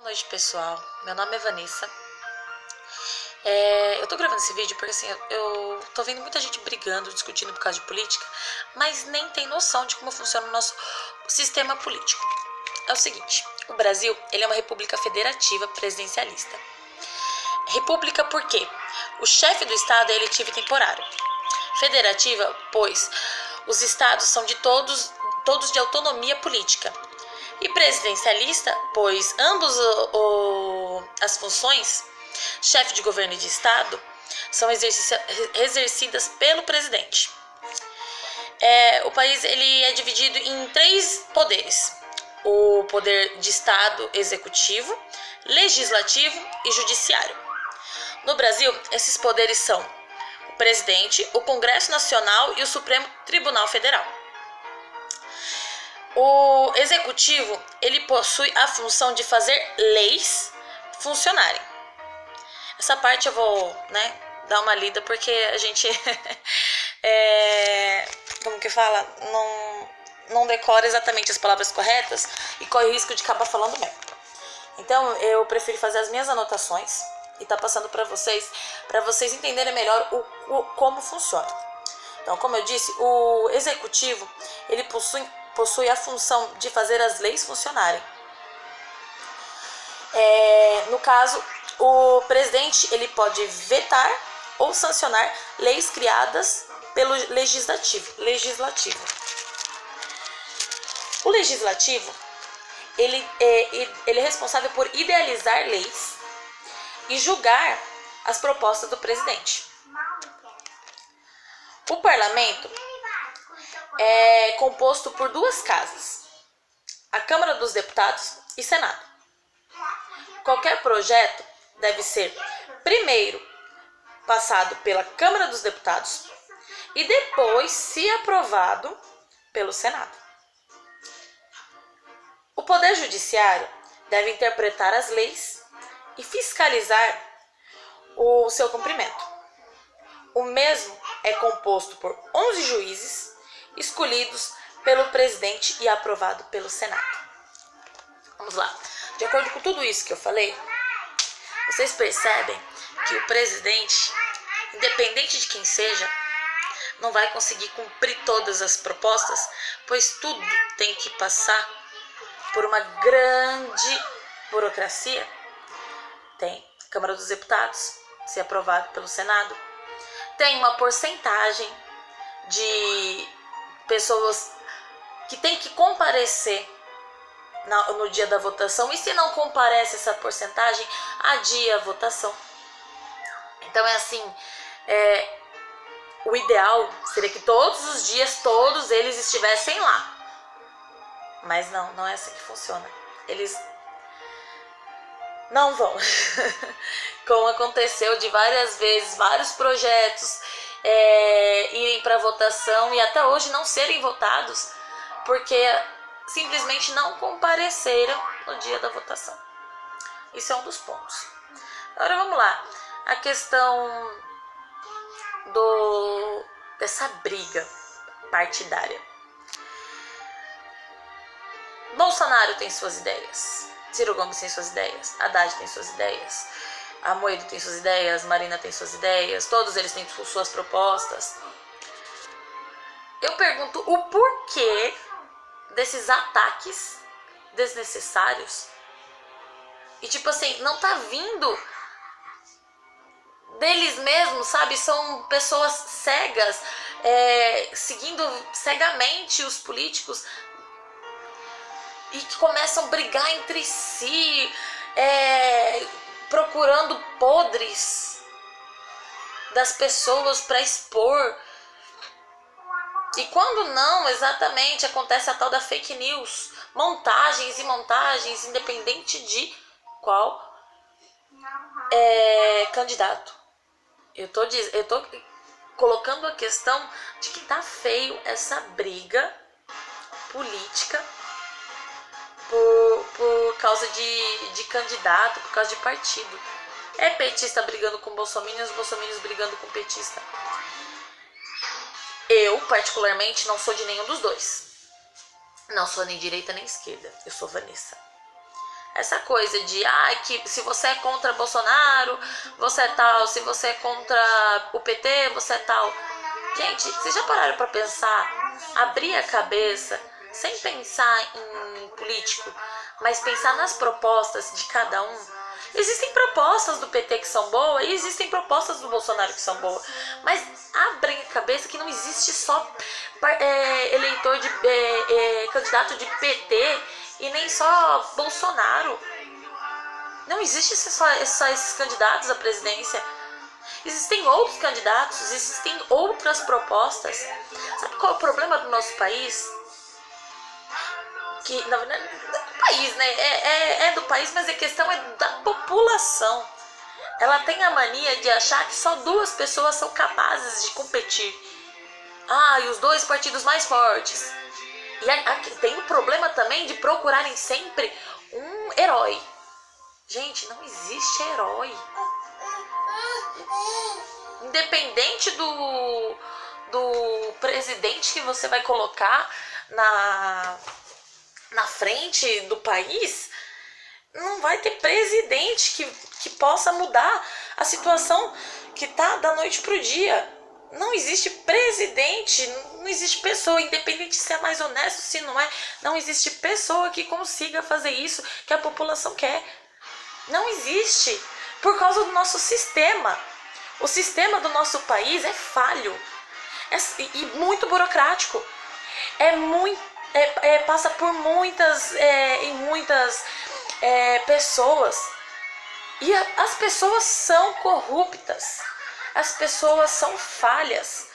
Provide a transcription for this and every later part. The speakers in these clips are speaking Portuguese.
Boa noite, pessoal. Meu nome é Vanessa. Eu tô gravando esse vídeo porque assim, eu tô vendo muita gente brigando, discutindo por causa de política, mas nem tem noção de como funciona o nosso sistema político. É o seguinte, o Brasil, ele é uma república federativa presidencialista. República por quê? O chefe do estado é eletivo e temporário. Federativa, pois os estados são de todos de autonomia política. E presidencialista, pois ambos as funções, chefe de governo e de estado, são exercidas pelo presidente. O país ele é dividido em 3 poderes: o poder de estado executivo, legislativo e judiciário. No Brasil, esses poderes são o presidente, o Congresso Nacional e o Supremo Tribunal Federal. O executivo, ele possui a função de fazer leis funcionarem. Essa parte eu vou, dar uma lida porque a gente como que fala? Não decora exatamente as palavras corretas e corre o risco de acabar falando bem. Então, eu prefiro fazer as minhas anotações e tá passando para vocês entenderem melhor como funciona. Então, como eu disse, o executivo, ele possui a função de fazer as leis funcionarem. No caso, o presidente ele pode vetar ou sancionar leis criadas pelo legislativo. O legislativo ele é responsável por idealizar leis e julgar as propostas do presidente. O parlamento é composto por 2 casas: a Câmara dos Deputados e Senado. Qualquer projeto deve ser primeiro passado pela Câmara dos Deputados e depois, se aprovado, pelo Senado. O Poder Judiciário deve interpretar as leis e fiscalizar o seu cumprimento. O mesmo é composto por 11 juízes escolhidos pelo presidente e aprovado pelo Senado. Vamos lá. De acordo com tudo isso que eu falei, vocês percebem que o presidente, independente de quem seja, não vai conseguir cumprir todas as propostas, pois tudo tem que passar por uma grande burocracia. Tem a Câmara dos Deputados, ser aprovado pelo Senado. Tem uma porcentagem de pessoas que tem que comparecer no dia da votação, e se não comparece essa porcentagem, adia a votação. Então é assim, o ideal seria que todos os dias, todos eles estivessem lá. Mas não é assim que funciona. Eles não vão. Como aconteceu de várias vezes, vários projetos irem para votação e até hoje não serem votados, porque simplesmente não compareceram no dia da votação. Isso é um dos pontos. Agora vamos lá. A questão dessa briga partidária. Bolsonaro tem suas ideias, Ciro Gomes tem suas ideias, Haddad tem suas ideias, Amoedo tem suas ideias, Marina tem suas ideias, todos eles têm suas propostas. Eu pergunto o porquê desses ataques desnecessários. E tipo assim, não tá vindo deles mesmos, sabe? São pessoas cegas, seguindo cegamente os políticos e que começam a brigar entre si, procurando podres das pessoas para expor. E quando não, exatamente, acontece a tal da fake news, montagens e montagens, independente de qual candidato. Eu tô colocando a questão de que tá feio essa briga política por causa de candidato, por causa de partido. É petista brigando com bolsominions, bolsominions brigando com petista. Eu, particularmente, não sou de nenhum dos dois. Não sou nem direita nem esquerda. Eu sou Vanessa. Essa coisa de, que se você é contra Bolsonaro, você é tal, se você é contra o PT, você é tal. Gente, vocês já pararam pra pensar? Abrir a cabeça, sem pensar em político, mas pensar nas propostas de cada um. Existem propostas do PT que são boas e existem propostas do Bolsonaro que são boas. Mas abrem a cabeça que não existe só eleitor de candidato de PT e nem só Bolsonaro. Não existe só esses candidatos à presidência. Existem outros candidatos, existem outras propostas. Sabe qual é o problema do nosso país? Que, na verdade, não é do país, né? É do país, mas a questão é da população. Ela tem a mania de achar que só duas pessoas são capazes de competir. E os dois partidos mais fortes. E tem o problema também de procurarem sempre um herói. Gente, não existe herói. Independente do presidente que você vai colocar na frente do país, não vai ter presidente que possa mudar a situação que tá da noite pro dia. Não existe presidente, não existe pessoa, independente se é mais honesto, se não é, não existe pessoa que consiga fazer isso que a população quer. Não existe, por causa do nosso sistema. O sistema do nosso país é falho e muito burocrático. Passa por muitas pessoas. E as pessoas são corruptas. As pessoas são falhas.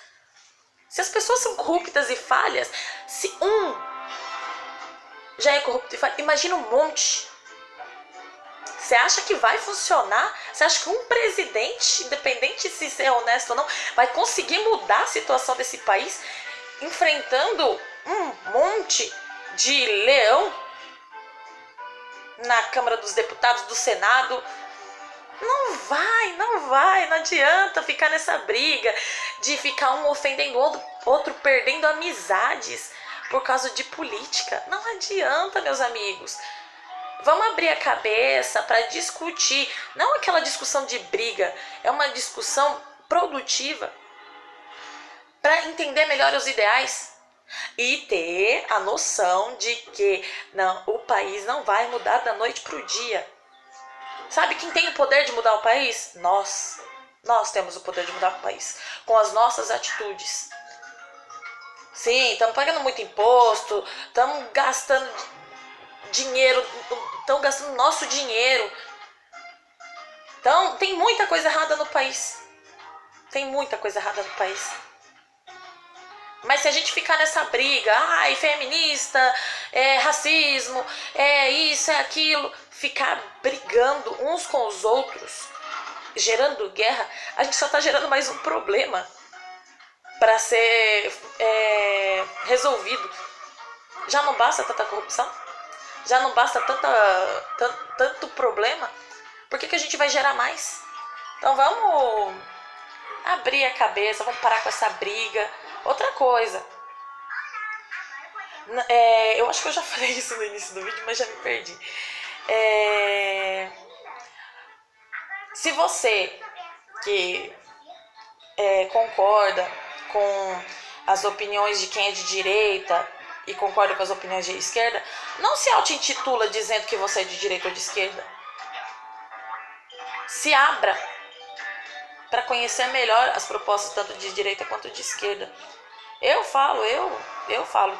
Se as pessoas são corruptas e falhas, se um já é corrupto e falha, imagina um monte. Você acha que vai funcionar? Você acha que um presidente, independente se é honesto ou não, vai conseguir mudar a situação desse país enfrentando um monte de leão na Câmara dos Deputados, do Senado? Não adianta ficar nessa briga de ficar um ofendendo o outro, perdendo amizades por causa de política. Não adianta, meus amigos. Vamos abrir a cabeça para discutir, não aquela discussão de briga, é uma discussão produtiva para entender melhor os ideais e ter a noção de que o país não vai mudar da noite para o dia. Sabe quem tem o poder de mudar o país? Nós temos o poder de mudar o país com as nossas atitudes. Sim, estamos pagando muito imposto, estamos gastando dinheiro, estão gastando nosso dinheiro. Então, tem muita coisa errada no país. Mas se a gente ficar nessa briga, feminista, racismo, isso, aquilo, ficar brigando uns com os outros, gerando guerra, a gente só está gerando mais um problema para ser resolvido. Já não basta tanta corrupção? Já não basta tanto problema? Por que a gente vai gerar mais? Então vamos abrir a cabeça, vamos parar com essa briga. Outra coisa, eu acho que eu já falei isso no início do vídeo, mas já me perdi. Se você que concorda com as opiniões de quem é de direita e concorda com as opiniões de esquerda, não se auto-intitula dizendo que você é de direita ou de esquerda. Se abra para conhecer melhor as propostas tanto de direita quanto de esquerda. Eu falo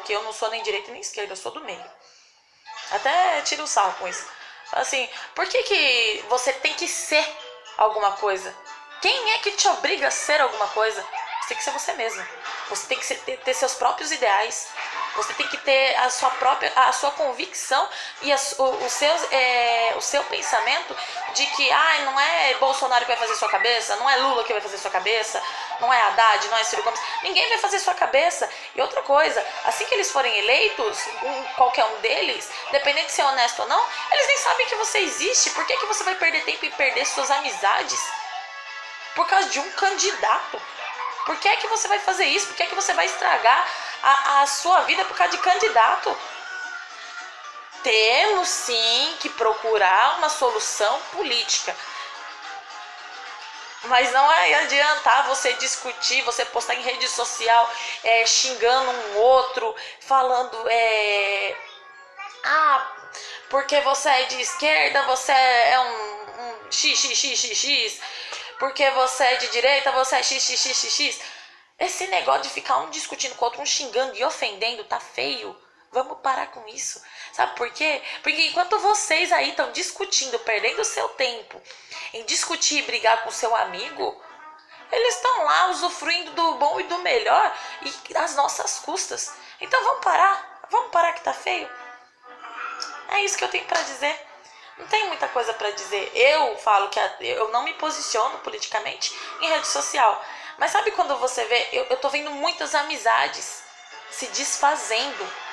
que eu não sou nem direita nem esquerda, eu sou do meio. Até tiro o sarro com isso. Assim, por que você tem que ser alguma coisa? Quem é que te obriga a ser alguma coisa? Você tem que ser você mesmo. Você tem que ter seus próprios ideais. Você tem que ter a sua convicção e o seu pensamento de que não é Bolsonaro que vai fazer sua cabeça, não é Lula que vai fazer sua cabeça, não é Haddad, não é Ciro Gomes, ninguém vai fazer sua cabeça. E outra coisa, assim que eles forem eleitos, qualquer um deles, dependendo de ser honesto ou não, eles nem sabem que você existe. Por que você vai perder tempo e perder suas amizades por causa de um candidato? Por que você vai fazer isso? Por que você vai estragar a sua vida por causa de candidato? temos sim que procurar uma solução política. Mas não vai adiantar você discutir, você postar em rede social xingando um outro, falando porque você é de esquerda, você é um xxxxx, porque você é de direita, você é xxxxx. Esse negócio de ficar um discutindo com o outro, um xingando e ofendendo, tá feio. Vamos parar com isso. Sabe por quê? Porque enquanto vocês aí estão discutindo, perdendo o seu tempo em discutir e brigar com seu amigo, eles estão lá usufruindo do bom e do melhor e às nossas custas. Então vamos parar que tá feio. É isso que eu tenho pra dizer. Não tem muita coisa pra dizer. Eu falo que eu não me posiciono politicamente em rede social. Mas sabe quando você vê, eu tô vendo muitas amizades se desfazendo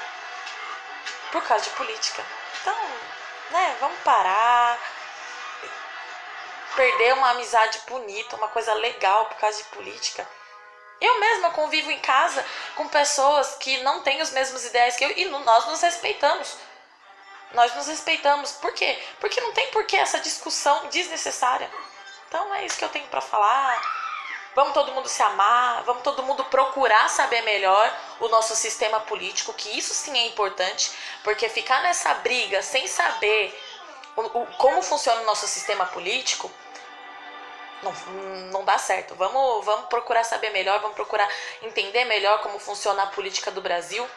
por causa de política. Então, né, vamos parar. Perder uma amizade bonita, uma coisa legal por causa de política. Eu mesma convivo em casa com pessoas que não têm os mesmos ideais que eu e nós nos respeitamos. Nós nos respeitamos. Por quê? Porque não tem porquê essa discussão desnecessária. Então é isso que eu tenho pra falar. Vamos todo mundo se amar, vamos todo mundo procurar saber melhor o nosso sistema político, que isso sim é importante, porque ficar nessa briga sem saber como funciona o nosso sistema político não dá certo. Vamos procurar saber melhor, vamos procurar entender melhor como funciona a política do Brasil.